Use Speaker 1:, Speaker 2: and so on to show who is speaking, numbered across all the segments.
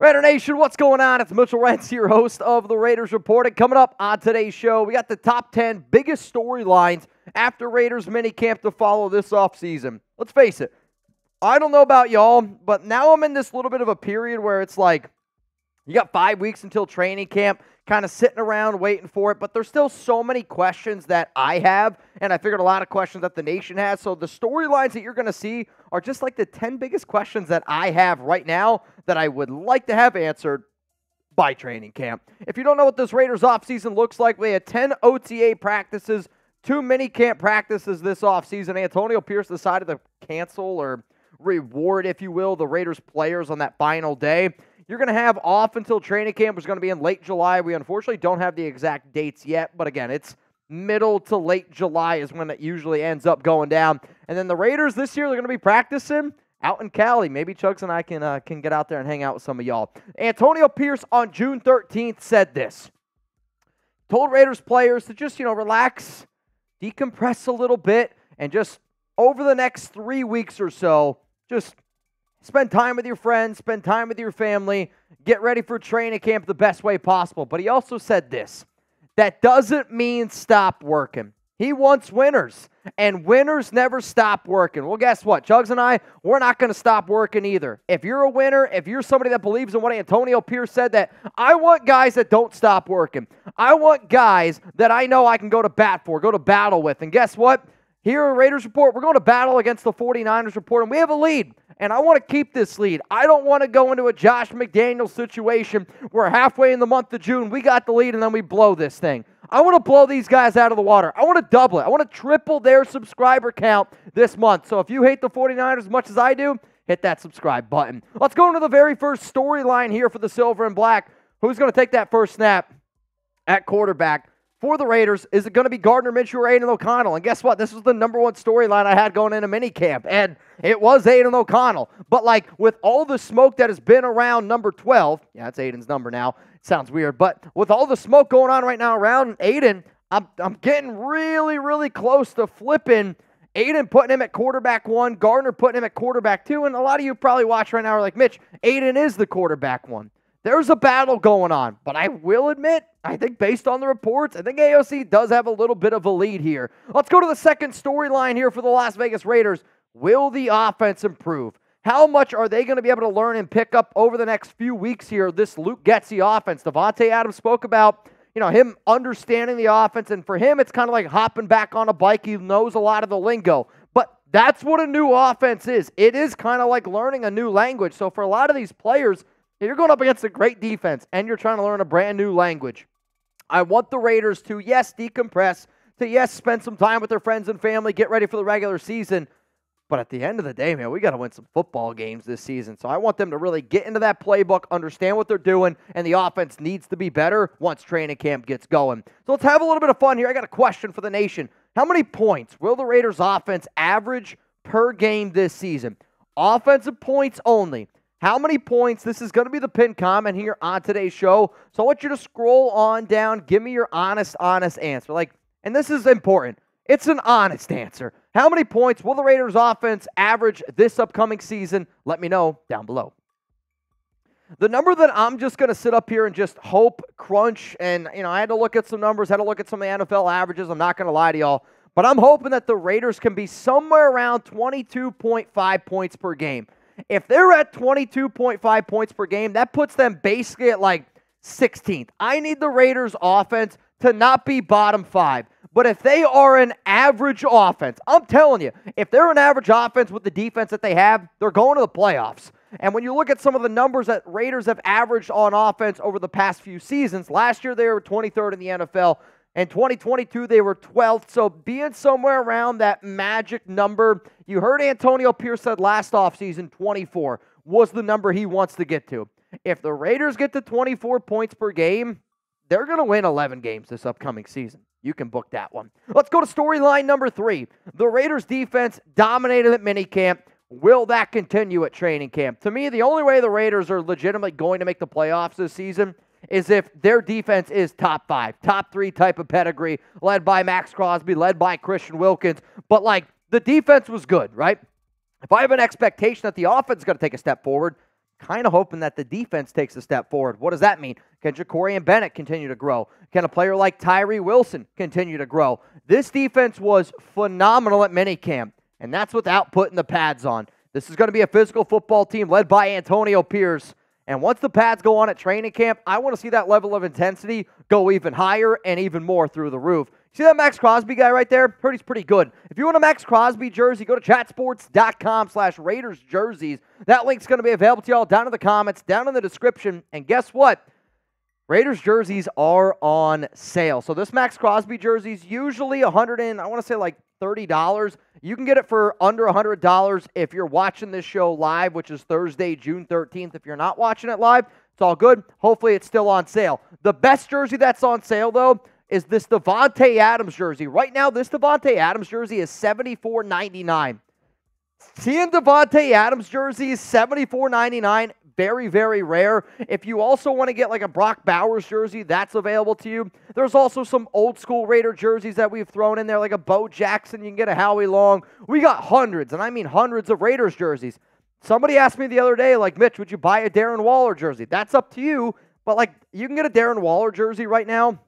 Speaker 1: Raider Nation, what's going on? It's Mitchell Renz, your host of the Raiders Report. And coming up on today's show, we got the top 10 biggest storylines after Raiders minicamp to follow this offseason. Let's face it, I don't know about y'all, but now I'm in this little bit of a period where it's like, you got 5 weeks until training camp, kind of sitting around waiting for it, but there's still so many questions that I have, and I figured a lot of questions that the nation has. So the storylines that you're going to see are just like the 10 biggest questions that I have right now that I would like to have answered by training camp. If you don't know what this Raiders offseason looks like, we had 10 OTA practices, 2 minicamp practices this offseason. Antonio Pierce decided to cancel or reward, if you will, the Raiders players on that final day. You're going to have off until training camp, which is going to be in late July. We unfortunately don't have the exact dates yet, but again, it's middle to late July is when it usually ends up going down. And then the Raiders this year, they're going to be practicing out in Cali. Maybe Chugs and I can get out there and hang out with some of y'all. Antonio Pierce on June 13th said this. Told Raiders players to just, relax, decompress a little bit, and just over the next 3 weeks or so, just spend time with your friends, spend time with your family, get ready for training camp the best way possible. But he also said this, that doesn't mean stop working. He wants winners, and winners never stop working. Well, guess what? Chugs and I, we're not going to stop working either. If you're a winner, if you're somebody that believes in what Antonio Pierce said, that I want guys that don't stop working. I want guys that I know I can go to bat for, go to battle with. And guess what? Here at Raiders Report, we're going to battle against the 49ers Report, and we have a lead. And I want to keep this lead. I don't want to go into a Josh McDaniels situation where halfway in the month of June, we got the lead and then we blow this thing. I want to blow these guys out of the water. I want to double it. I want to triple their subscriber count this month. So if you hate the 49ers as much as I do, hit that subscribe button. Let's go into the very first storyline here for the Silver and Black. Who's going to take that first snap at quarterback for the Raiders? Is it going to be Gardner Minshew or Aidan O'Connell? And guess what? This was the number one storyline I had going into minicamp, and it was Aidan O'Connell. But with all the smoke that has been around number 12, yeah, that's Aidan's number now. It sounds weird, but with all the smoke going on right now around Aidan, I'm getting really, really close to flipping Aidan, putting him at quarterback 1, Gardner putting him at quarterback 2, and a lot of you probably watch right now are like, Mitch, Aidan is the quarterback 1. There's a battle going on, but I will admit, I think based on the reports, I think AOC does have a little bit of a lead here. Let's go to the second storyline here for the Las Vegas Raiders. Will the offense improve? How much are they going to be able to learn and pick up over the next few weeks here, this Luke Getsy offense? Devontae Adams spoke about, him understanding the offense, and for him, it's kind of like hopping back on a bike. He knows a lot of the lingo, but that's what a new offense is. It is kind of like learning a new language. So for a lot of these players, you're going up against a great defense, and you're trying to learn a brand new language. I want the Raiders to, yes, decompress, to, yes, spend some time with their friends and family, get ready for the regular season. But at the end of the day, man, we got to win some football games this season. So I want them to really get into that playbook, understand what they're doing, and the offense needs to be better once training camp gets going. So let's have a little bit of fun here. I got a question for the nation. How many points will the Raiders offense average per game this season? Offensive points only. How many points? This is going to be the pinned comment here on today's show. So I want you to scroll on down. Give me your honest answer. And this is important. It's an honest answer. How many points will the Raiders offense average this upcoming season? Let me know down below. The number that I'm just going to sit up here and just hope, crunch, and, I had to look at some numbers, had to look at some of the NFL averages. I'm not going to lie to y'all. But I'm hoping that the Raiders can be somewhere around 22.5 points per game. If they're at 22.5 points per game, that puts them basically at 16th. I need the Raiders offense to not be bottom 5. But if they are an average offense, I'm telling you, if they're an average offense with the defense that they have, they're going to the playoffs. And when you look at some of the numbers that Raiders have averaged on offense over the past few seasons, last year they were 23rd in the NFL. In 2022, they were 12th. So being somewhere around that magic number, you heard Antonio Pierce said last offseason, 24 was the number he wants to get to. If the Raiders get to 24 points per game, they're going to win 11 games this upcoming season. You can book that one. Let's go to storyline number 3. The Raiders defense dominated at minicamp. Will that continue at training camp? To me, the only way the Raiders are legitimately going to make the playoffs this season is if their defense is top 5, top 3 type of pedigree, led by Maxx Crosby, led by Christian Wilkins. But the defense was good, right? If I have an expectation that the offense is going to take a step forward, kind of hoping that the defense takes a step forward. What does that mean? Can Ja'Cory and Bennett continue to grow? Can a player like Tyree Wilson continue to grow? This defense was phenomenal at minicamp, and that's without putting the pads on. This is going to be a physical football team led by Antonio Pierce, and once the pads go on at training camp, I want to see that level of intensity go even higher and even more through the roof. See that Maxx Crosby guy right there? Heard he's pretty good. If you want a Maxx Crosby jersey, go to chatsports.com/Raiders jerseys. That link's going to be available to y'all down in the comments, down in the description. And guess what? Raiders jerseys are on sale. So this Maxx Crosby jersey is usually $30. You can get it for under $100 if you're watching this show live, which is Thursday, June 13th. If you're not watching it live, it's all good. Hopefully it's still on sale. The best jersey that's on sale, though, is this Davante Adams jersey. Right now, this Davante Adams jersey is $74.99. Seeing Davante Adams jersey is $74.99. Very, very rare. If you also want to get like a Brock Bowers jersey, that's available to you. There's also some old school Raider jerseys that we've thrown in there, like a Bo Jackson. You can get a Howie Long. We got hundreds, and I mean hundreds of Raiders jerseys. Somebody asked me the other day, like, Mitch, would you buy a Darren Waller jersey? That's up to you, but like, you can get a Darren Waller jersey right now.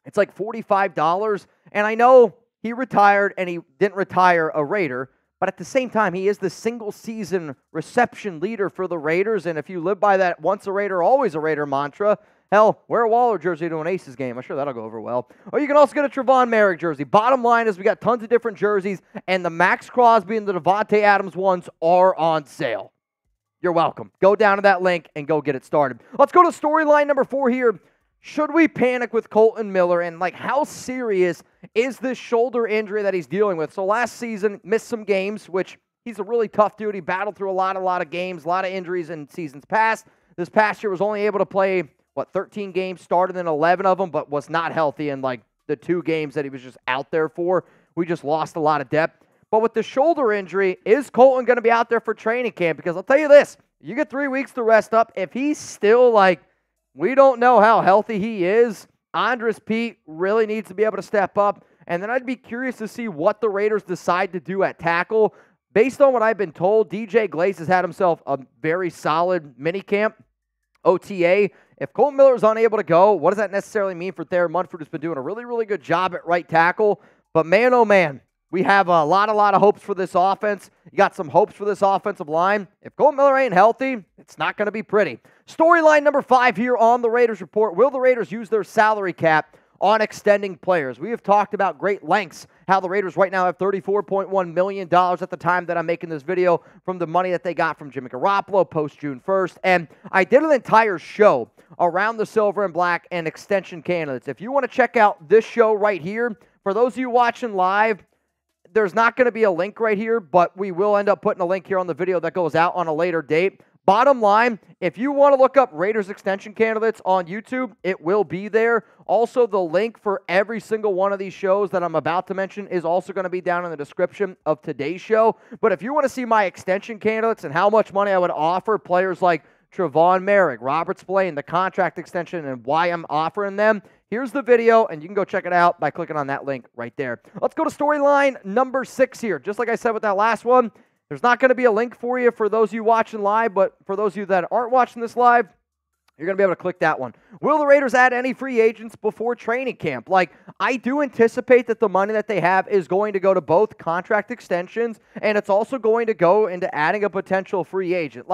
Speaker 1: It's like $45, and I know he retired, and he didn't retire a Raider, but at the same time, he is the single-season reception leader for the Raiders, and if you live by that once a Raider, always a Raider mantra, hell, wear a Waller jersey to an Aces game. I'm sure that'll go over well. Or you can also get a Trevon Merrick jersey. Bottom line is we got tons of different jerseys, and the Maxx Crosby and the Davante Adams ones are on sale. You're welcome. Go down to that link and go get it started. Let's go to storyline number 4 here. Should we panic with Kolton Miller, and like how serious is this shoulder injury that he's dealing with? So last season, missed some games, which he's a really tough dude. He battled through a lot of games, a lot of injuries in seasons past. This past year was only able to play, 13 games, started in 11 of them, but was not healthy in like the 2 games that he was just out there for. We just lost a lot of depth. But with the shoulder injury, is Kolton going to be out there for training camp? Because I'll tell you this, you get 3 weeks to rest up. If he's still we don't know how healthy he is, Andres Pete really needs to be able to step up. And then I'd be curious to see what the Raiders decide to do at tackle. Based on what I've been told, DJ Glaze has had himself a very solid minicamp, OTA. If Kolton Miller is unable to go, what does that necessarily mean for Thayer Munford, who's been doing a really, really good job at right tackle? But man, oh man, we have a lot of hopes for this offense. You got some hopes for this offensive line. If Kolton Miller ain't healthy, it's not going to be pretty. Storyline number 5 here on the Raiders Report. Will the Raiders use their salary cap on extending players? We have talked about great lengths, how the Raiders right now have $34.1 million at the time that I'm making this video from the money that they got from Jimmy Garoppolo post-June 1st. And I did an entire show around the silver and black and extension candidates. If you want to check out this show right here, for those of you watching live, there's not going to be a link right here, but we will end up putting a link here on the video that goes out on a later date. Bottom line, if you want to look up Raiders extension candidates on YouTube, it will be there. Also, the link for every single one of these shows that I'm about to mention is also going to be down in the description of today's show. But if you want to see my extension candidates and how much money I would offer players like Trevon Merrick, Robert Spillane, the contract extension, and why I'm offering them, here's the video, and you can go check it out by clicking on that link right there. Let's go to storyline number 6 here. Just like I said with that last one, there's not going to be a link for you for those of you watching live, but for those of you that aren't watching this live, you're going to be able to click that one. Will the Raiders add any free agents before training camp? I do anticipate that the money that they have is going to go to both contract extensions, and it's also going to go into adding a potential free agent.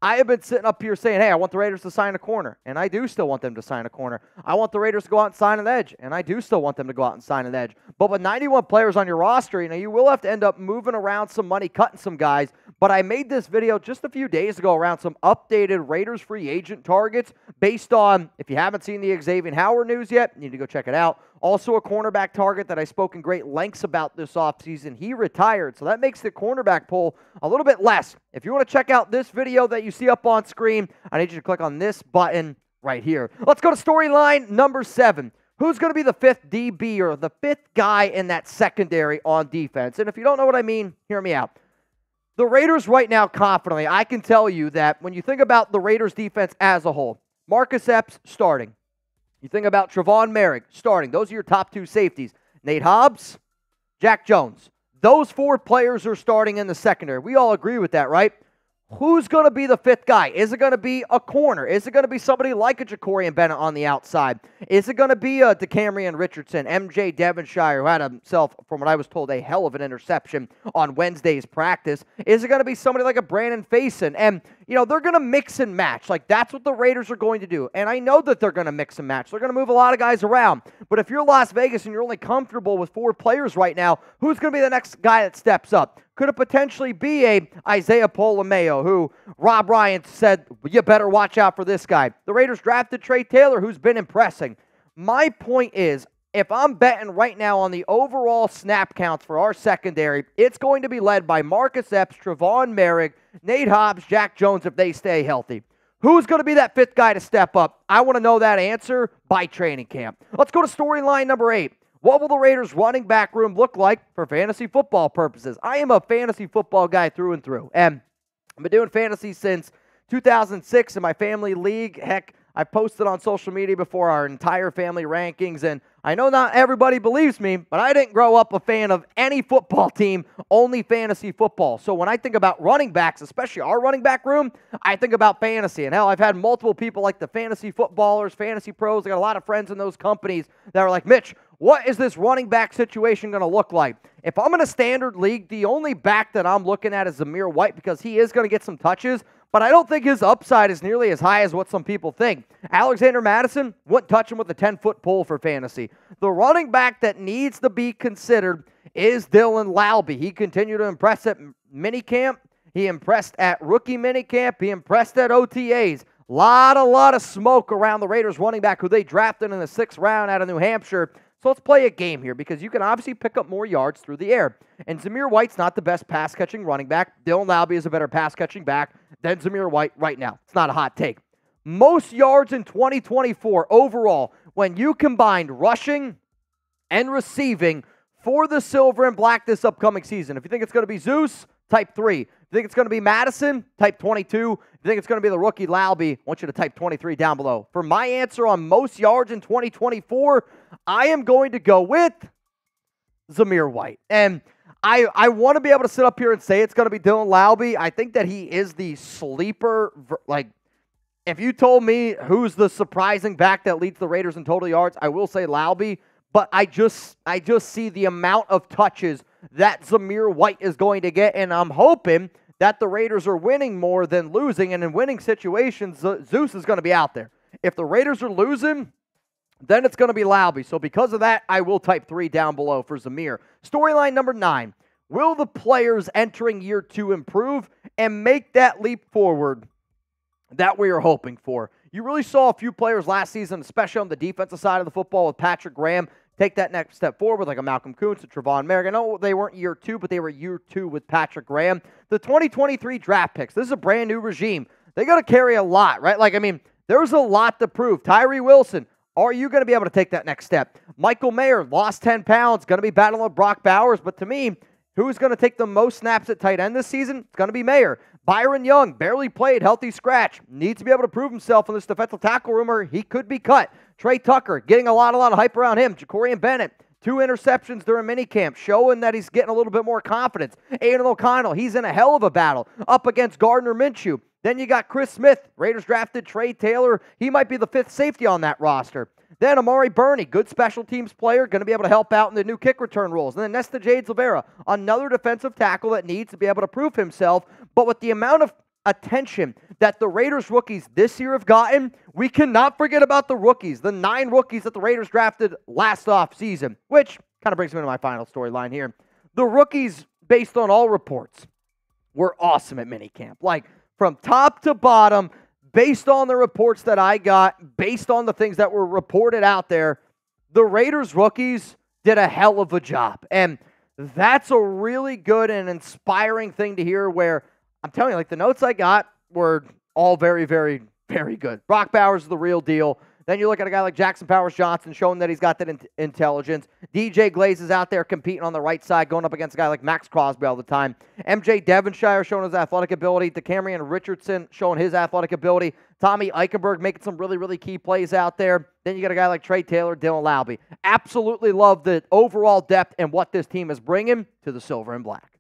Speaker 1: I have been sitting up here saying, hey, I want the Raiders to sign a corner, and I do still want them to sign a corner. I want the Raiders to go out and sign an edge, and I do still want them to go out and sign an edge. But with 91 players on your roster, you will have to end up moving around some money, cutting some guys. But I made this video just a few days ago around some updated Raiders free agent targets based on, if you haven't seen the Xavier Howard news yet, you need to go check it out. Also a cornerback target that I spoke in great lengths about this offseason. He retired, so that makes the cornerback pool a little bit less. If you want to check out this video that you see up on screen, I need you to click on this button right here. Let's go to storyline number 7. Who's going to be the 5th DB or the 5th guy in that secondary on defense? And if you don't know what I mean, hear me out. The Raiders right now, confidently, I can tell you that when you think about the Raiders defense as a whole, Marcus Epps starting. You think about Trevon Merrick starting. Those are your top 2 safeties. Nate Hobbs, Jack Jones. Those 4 players are starting in the secondary. We all agree with that, right? Who's going to be the fifth guy? Is it going to be a corner? Is it going to be somebody like a Jacorian Bennett on the outside? Is it going to be a DeCamerion Richardson, MJ Devonshire, who had himself, from what I was told, a hell of an interception on Wednesday's practice? Is it going to be somebody like a Brandon Faison? And, they're going to mix and match. Like, that's what the Raiders are going to do. And I know that they're going to mix and match. They're going to move a lot of guys around. But if you're Las Vegas and you're only comfortable with 4 players right now, who's going to be the next guy that steps up? Could it potentially be a Isaiah Polameo, who Rob Ryan said, you better watch out for this guy? The Raiders drafted Trey Taylor, who's been impressing. My point is, if I'm betting right now on the overall snap counts for our secondary, it's going to be led by Marcus Epps, Trevon Merrick, Nate Hobbs, Jack Jones if they stay healthy. Who's going to be that fifth guy to step up? I want to know that answer by training camp. Let's go to storyline number 8. What will the Raiders' running back room look like for fantasy football purposes? I am a fantasy football guy through and through, and I've been doing fantasy since 2006 in my family league. Heck, I posted on social media before our entire family rankings, and I know not everybody believes me, but I didn't grow up a fan of any football team, only fantasy football. So when I think about running backs, especially our running back room, I think about fantasy. And hell, I've had multiple people like the fantasy footballers, fantasy pros. I got a lot of friends in those companies that are like, Mitch, what is this running back situation going to look like? If I'm in a standard league, the only back that I'm looking at is Zamir White because he is going to get some touches, but I don't think his upside is nearly as high as what some people think. Alexander Madison wouldn't touch him with a 10-foot pole for fantasy. The running back that needs to be considered is Dylan Laube. He continued to impress at minicamp. He impressed at rookie minicamp. He impressed at OTAs. Lot of smoke around the Raiders running back who they drafted in the 6th round out of New Hampshire. So let's play a game here because you can obviously pick up more yards through the air. And Zamir White's not the best pass-catching running back. Dylan Laube is a better pass-catching back than Zamir White right now. It's not a hot take. Most yards in 2024 overall when you combined rushing and receiving for the Silver and Black this upcoming season. If you think it's going to be Zeus, type 3. If you think it's going to be Madison, type 22. If you think it's going to be the rookie Laube, I want you to type 23 down below. For my answer on most yards in 2024, I am going to go with Zamir White. And I want to be able to sit up here and say it's going to be Dylan Laube. I think that he is the sleeper. Like, if you told me who's the surprising back that leads the Raiders in total yards, I will say Laube. But I just see the amount of touches that Zamir White is going to get, and I'm hoping that the Raiders are winning more than losing, and in winning situations, Zeus is going to be out there. If the Raiders are losing, then it's going to be Laube. So because of that, I will type 3 down below for Zamir. Storyline number 9. Will the players entering year 2 improve and make that leap forward that we are hoping for? You really saw a few players last season, especially on the defensive side of the football with Patrick Graham, take that next step forward, like a Malcolm Kuntz, a Trevon Merrick. I know they weren't year 2, but they were year 2 with Patrick Graham. The 2023 draft picks, this is a brand new regime. They got to carry a lot, right? There's a lot to prove. Tyree Wilson, are you going to be able to take that next step? Michael Mayer lost 10 pounds, going to be battling with Brock Bowers, but to me, who's going to take the most snaps at tight end this season? It's going to be Mayer. Byron Young, barely played, healthy scratch. Needs to be able to prove himself in this defensive tackle room or he could be cut. Trey Tucker, getting a lot of hype around him. Jacorian Bennett, 2 interceptions during minicamp, showing that he's getting a little bit more confidence. Aidan O'Connell, he's in a hell of a battle up against Gardner Minshew. Then you got Chris Smith. Raiders drafted Trey Taylor. He might be the 5th safety on that roster. Then Amari Burney, good special teams player, going to be able to help out in the new kick return roles. And then Nesta Jades Rivera, another defensive tackle that needs to be able to prove himself. But with the amount of attention that the Raiders rookies this year have gotten, we cannot forget about the rookies, the 9 rookies that the Raiders drafted last offseason, which kind of brings me to my final storyline here. The rookies, based on all reports, were awesome at minicamp. Like, from top to bottom, based on the reports that I got, based on the things that were reported out there, the Raiders rookies did a hell of a job. And that's a really good and inspiring thing to hear where, I'm telling you, the notes I got were all very, very, very good. Brock Bowers is the real deal. Then you look at a guy like Jackson Powers-Johnson showing that he's got that intelligence. DJ Glaze is out there competing on the right side, going up against a guy like Maxx Crosby all the time. MJ Devonshire showing his athletic ability. DeCamerion Richardson showing his athletic ability. Tommy Eichenberg making some really, really key plays out there. Then you got a guy like Trey Taylor, Dylan Laube. Absolutely love the overall depth and what this team is bringing to the Silver and Black.